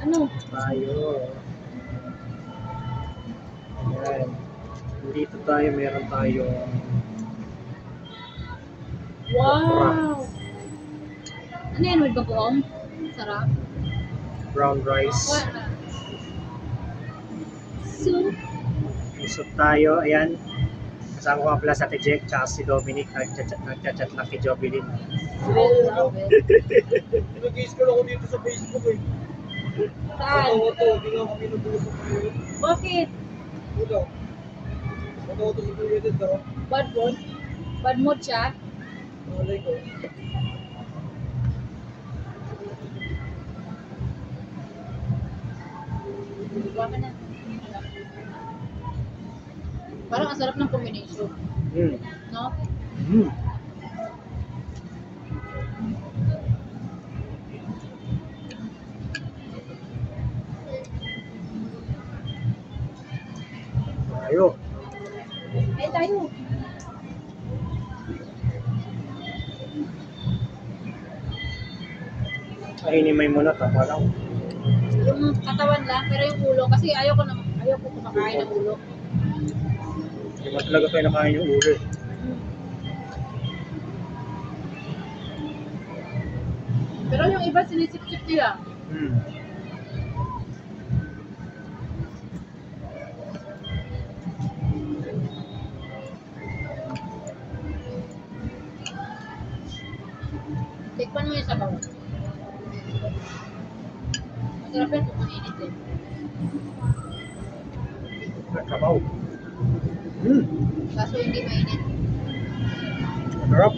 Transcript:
Ano? Tayo. Ayan. Dito tayo, meron tayong Wow! Ano yan? With bagoong? Sarap. brown rice. Soup. Isot tayo, ayan. Kasama ko nga pala sa Tejek, tsaka si Dominic, nagchat-chat lang kay Jovelyn. I love it. Nag-i-scroll ako dito sa Facebook eh. Saan? Ito, hindi nga kami nag-uusap ngayon. Bakit? Ito. Ito si Kuya dito. Bad mood? Bad mood siya? Malay ko. Buwa ka na. Parang ang sarap ng combination. No? Tayo. Ay, tayo. Kainin muna, tama lang. Yung katawan lang, pero yung ulo, kasi ayaw ko kumakain ng ulo. Hindi mo talaga tayo nakain yung ulo. Pero yung iba sinisip-sip nila. Tikman mo yung sabaw. Masarap yan kung mainit eh. Nakabaw. Kaso hindi mainit. Sarap.